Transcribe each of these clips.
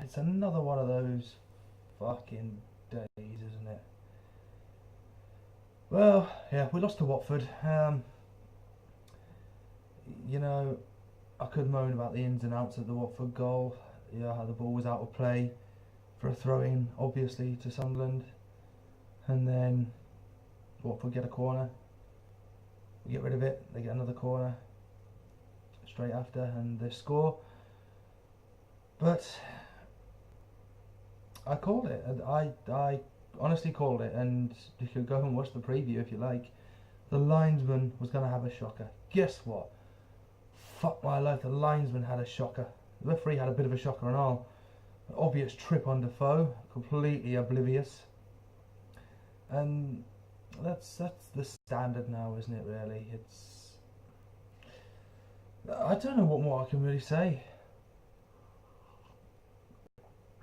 it's another one of those fucking days, isn't it? Well, yeah, we lost to Watford. You know, I could moan about the ins and outs of the Watford goal. Yeah, how the ball was out of play for a throw-in, obviously, to Sunderland. And then Watford get a corner. We get rid of it. They get another corner straight after, and they score. But I called it. I honestly called it, and you could go and watch the preview if you like. The linesman was going to have a shocker. Guess what? Fuck my life, the linesman had a shocker. The referee had a bit of a shocker and all. An obvious trip on Defoe, completely oblivious. And that's the standard now, isn't it, really? It's... I don't know what more I can really say.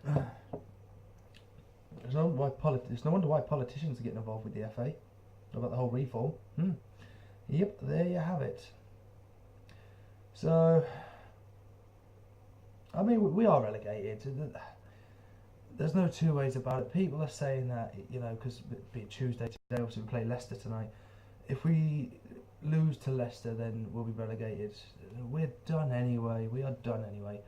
There's no wonder why politicians are getting involved with the FA about the whole reform. Yep, there you have it. So, I mean, we are relegated. There's no two ways about it. People are saying that, you know, because it being Tuesday today, obviously we play Leicester tonight. If we lose to Leicester, then we'll be relegated. We're done anyway. We are done anyway.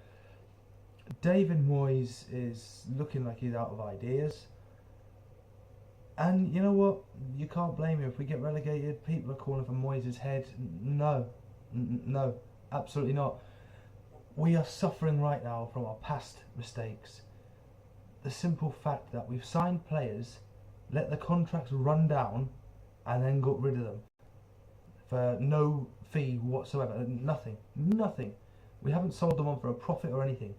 David Moyes is looking like he's out of ideas. And you know what? You can't blame him. If we get relegated, people are calling for Moyes' head. No. No. Absolutely not. We are suffering right now from our past mistakes. The simple fact that we've signed players, let the contracts run down, and then got rid of them for no fee whatsoever. Nothing. We haven't sold them on for a profit or anything.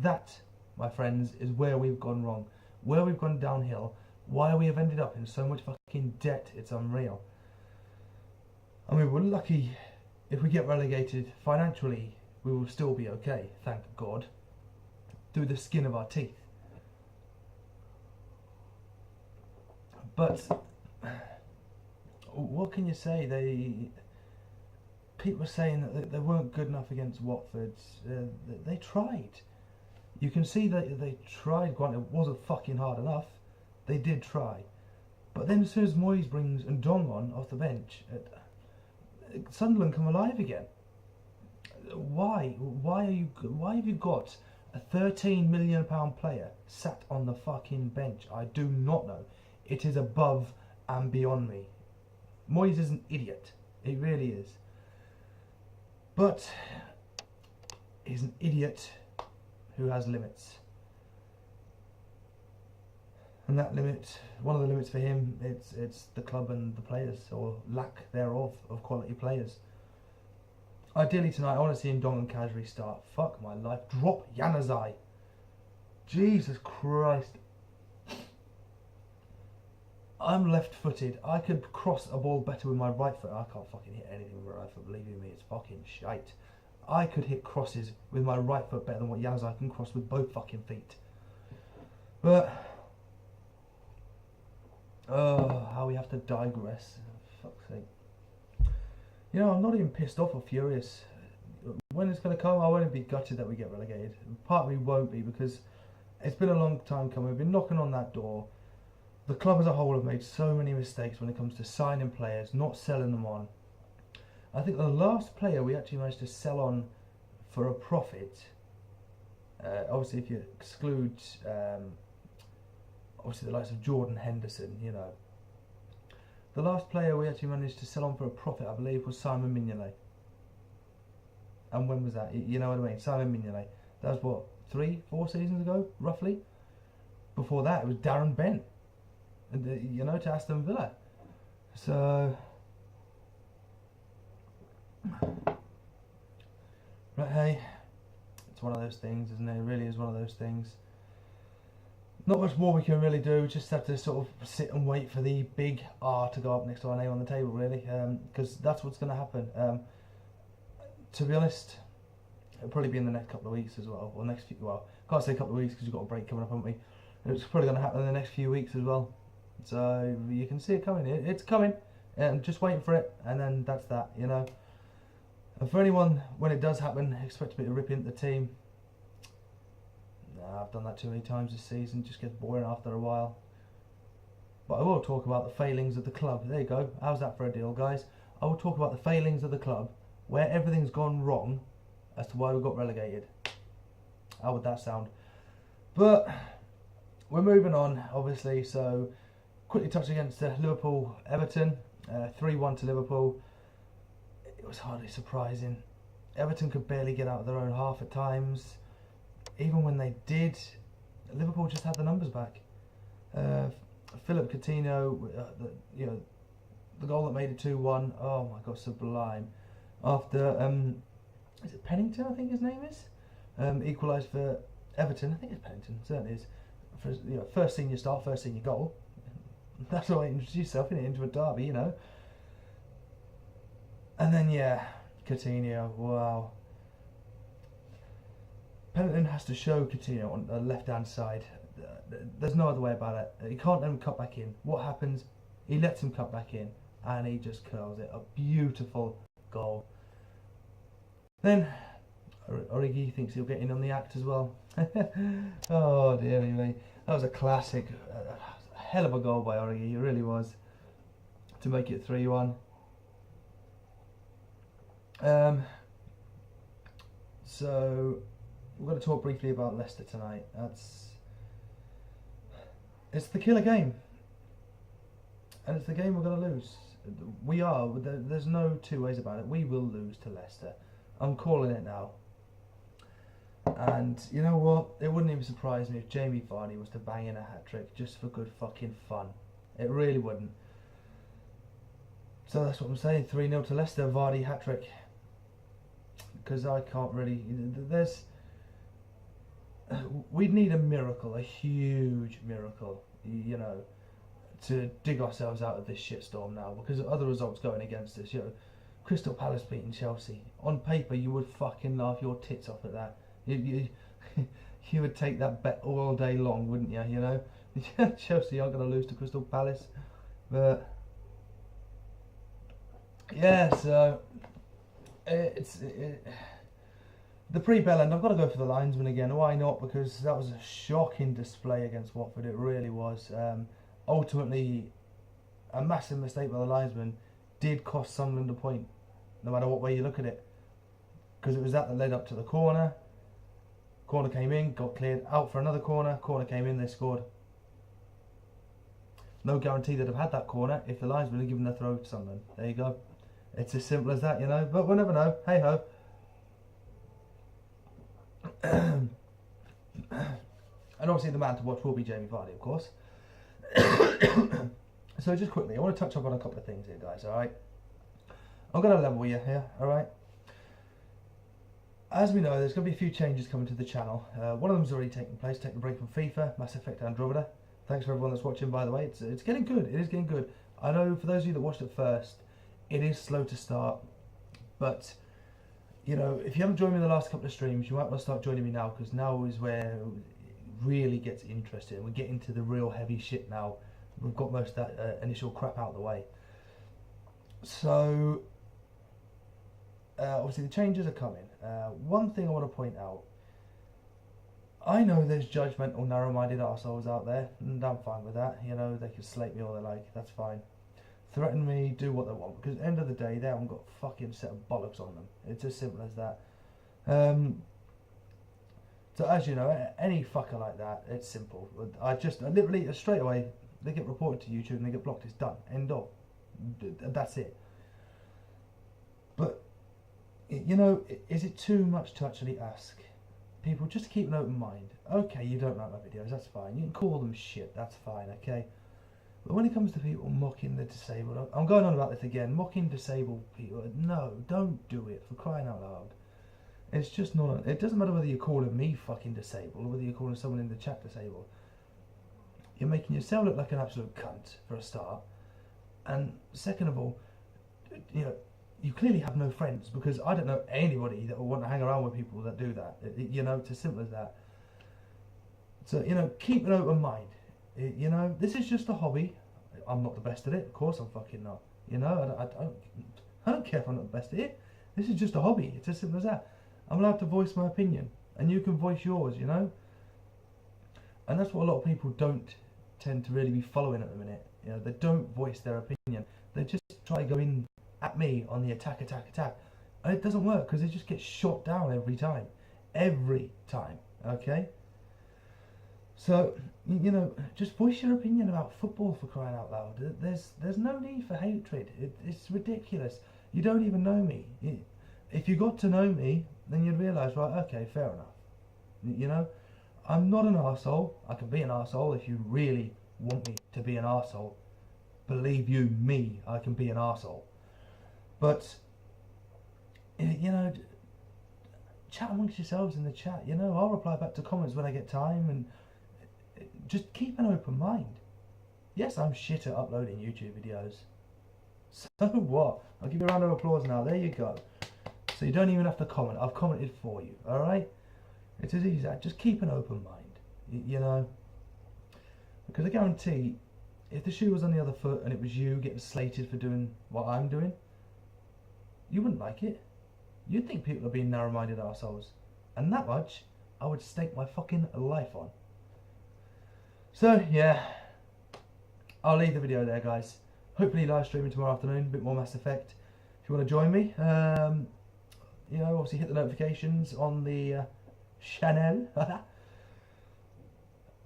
That, my friends, is where we've gone wrong. Where we've gone downhill. Why we have ended up in so much fucking debt, it's unreal. I mean, we're lucky if we get relegated financially, we will still be okay, thank God, through the skin of our teeth. But what can you say? People are saying that they weren't good enough against Watford. They tried. You can see that they tried. Granted, it wasn't fucking hard enough. They did try. But then as soon as Moyes brings Ndong on off the bench, Sunderland come alive again. Why? Why have you got a £13 million player sat on the fucking bench? I do not know. It is above and beyond me. Moyes is an idiot. He really is. But he's an idiot who has limits. And that limit, one of the limits for him, it's the club and the players, or lack thereof of quality players. Ideally tonight, I want to see Ndong and Kajri start. Fuck my life. Drop Januzaj. Jesus Christ. I'm left-footed. I could cross a ball better with my right foot. I can't fucking hit anything with my right foot, believe you me. It's fucking shite. I could hit crosses with my right foot better than what Januzaj can cross with both fucking feet. But... oh, how we have to digress. For fuck's sake. You know, I'm not even pissed off or furious. When it's going to come, I won't be gutted that we get relegated. Part of me won't be, because it's been a long time coming. We've been knocking on that door. The club as a whole have made so many mistakes when it comes to signing players, not selling them on. I think the last player we actually managed to sell on for a profit, obviously if you exclude obviously the likes of Jordan Henderson, you know. The last player we actually managed to sell on for a profit, I believe, was Simon Mignolet. And when was that? You know what I mean? Simon Mignolet. That was what, 3-4 seasons ago, roughly? Before that, it was Darren Bent. And, you know, to Aston Villa. So... but hey, it's one of those things, isn't it? It really is one of those things. Not much more we can really do. We just have to sort of sit and wait for the big R to go up next to our name on the table, really, because that's what's going to happen. To be honest, it'll probably be in the next couple of weeks as well, or next few. Well, can't say a couple of weeks because we've got a break coming up, haven't we? It's probably going to happen in the next few weeks as well. So you can see it coming. It's coming, and just waiting for it, and then that's that, you know. And for anyone, when it does happen, expect me to rip into the team. I've done that too many times this season. It just gets boring after a while. But I will talk about the failings of the club. There you go. How's that for a deal, guys? I will talk about the failings of the club, where everything's gone wrong as to why we got relegated. How would that sound? But we're moving on, obviously. So quickly touch against Liverpool-Everton. 3-1 to Liverpool. It was hardly surprising. Everton could barely get out of their own half at times. Even when they did, Liverpool just had the numbers back. Philip Coutinho, the goal that made it 2-1. Oh my God, sublime. After is it Pennington? I think his name is. Equalised for Everton. I think it's Pennington. Certainly is. For, first senior start, first senior goal. That's how you introduce yourself into a derby, And then Coutinho. Wow. Pennington has to show Coutinho on the left-hand side. There's no other way about it. He can't let him cut back in. What happens? He lets him cut back in, and he just curls it. A beautiful goal. Then Origi thinks he'll get in on the act as well. Oh dear me, that was a classic. A hell of a goal by Origi. It really was, to make it 3-1. So we're going to talk briefly about Leicester tonight. It's the killer game, and it's the game we're going to lose. We are. There's no two ways about it. We will lose to Leicester. I'm calling it now. And you know what? It wouldn't even surprise me if Jamie Vardy was to bang in a hat-trick just for good fucking fun. It really wouldn't. So that's what I'm saying. 3-0 to Leicester. Vardy hat-trick. Because I can't really... We'd need a miracle, a huge miracle, to dig ourselves out of this shitstorm now, because of other results going against us. Crystal Palace beating Chelsea. On paper, you would fucking laugh your tits off at that. You would take that bet all day long, wouldn't you? Chelsea aren't going to lose to Crystal Palace, but yeah. So the pre-bell end, I've got to go for the linesman again. Why not? Because that was a shocking display against Watford. It really was. Ultimately, a massive mistake by the linesman did cost Sunderland a point, no matter what way you look at it. Because it was that led up to the corner. Corner came in, got cleared, out for another corner. Corner came in, they scored. No guarantee they'd have had that corner if the linesman had given the throw to Sunderland. There you go. It's as simple as that, But we'll never know. Hey ho. And obviously the man to watch will be Jamie Vardy, of course. So just quickly, I want to touch up on a couple of things here, guys, alright? I'm going to level you here, alright? As we know, there's going to be a few changes coming to the channel. One of them's already taken place, taking a break from FIFA, Mass Effect Andromeda. Thanks for everyone that's watching, by the way. It's getting good, it is getting good. I know for those of you that watched it first, it is slow to start, but if you haven't joined me in the last couple of streams, you might want to start joining me now, because now is where it really gets interesting. We're getting to the real heavy shit now. We've got most of that initial crap out of the way. So, obviously the changes are coming. One thing I want to point out, I know there's judgmental, narrow-minded arseholes out there, and I'm fine with that. They can slate me all they like, that's fine. Threaten me, do what they want, because at the end of the day, they haven't got a fucking set of bollocks on them. It's as simple as that. So as you know, any fucker like that, it's simple. I literally, straight away, they get reported to YouTube and they get blocked. It's done. End of. That's it. But, is it too much to actually ask people just to keep an open mind? Okay, you don't like my videos, that's fine. You can call them shit, that's fine, okay? But when it comes to people mocking the disabled, I'm going on about this again, mocking disabled people, no, don't do it, for crying out loud. It's just not, it doesn't matter whether you're calling me fucking disabled or whether you're calling someone in the chat disabled. You're making yourself look like an absolute cunt, for a start. And second of all, you clearly have no friends, because I don't know anybody that will want to hang around with people that do that. It's as simple as that. So, keep an open mind. This is just a hobby. I'm not the best at it, of course I'm fucking not. I don't care if I'm not the best at it. This is just a hobby. It's as simple as that. I'm allowed to voice my opinion, and you can voice yours. And that's what a lot of people don't tend to really be following at the minute. You know, they don't voice their opinion. They just try to go in at me on the attack. And it doesn't work because it just gets shot down every time. Every time, okay? So, you know, just voice your opinion about football, for crying out loud. There's no need for hatred. It's ridiculous. You don't even know me. If you got to know me, then you'd realise, right, okay, fair enough. You know, I'm not an arsehole. I can be an arsehole if you really want me to be an arsehole. Believe you me, I can be an arsehole. But, you know, chat amongst yourselves in the chat. You know, I'll reply back to comments when I get time, and just keep an open mind. Yes, I'm shit at uploading YouTube videos. So what? I'll give you a round of applause now. There you go. So you don't even have to comment. I've commented for you. All right? It's as easy as that. Just keep an open mind. You know? Because I guarantee, if the shoe was on the other foot and it was you getting slated for doing what I'm doing, you wouldn't like it. You'd think people are being narrow-minded arseholes. And that much, I would stake my fucking life on. So, yeah. I'll leave the video there, guys. Hopefully live streaming tomorrow afternoon, a bit more Mass Effect. If you want to join me, you know, obviously hit the notifications on the channel.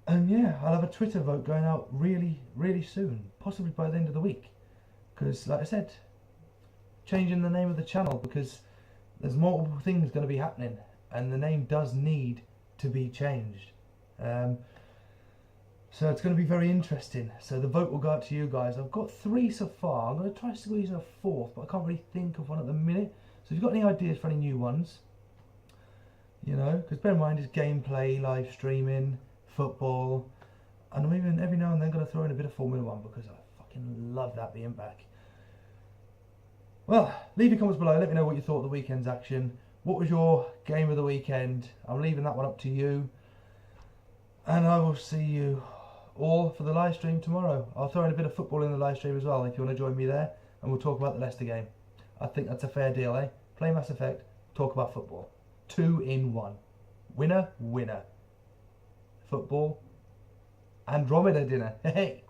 And yeah, I'll have a Twitter vote going out really, really soon. Possibly by the end of the week. Because, like I said, changing the name of the channel because there's multiple things going to be happening. And the name does need to be changed. So it's going to be very interesting. So the vote will go out to you guys. I've got 3 so far. I'm going to try squeezing a 4th, but I can't really think of one at the minute. So if you've got any ideas for any new ones, you know, because bear in mind it's gameplay, live streaming, football, and I'm even every now and then going to throw in a bit of Formula 1 because I fucking love that being back. Well, leave your comments below. Let me know what you thought of the weekend's action. What was your game of the weekend? I'm leaving that one up to you. And I will see you all for the live stream tomorrow. I'll throw in a bit of football in the live stream as well if you want to join me there, and we'll talk about the Leicester game. I think that's a fair deal, eh? Play Mass Effect, talk about football. 2 in 1. Winner, winner. Football, Andromeda dinner. Hey!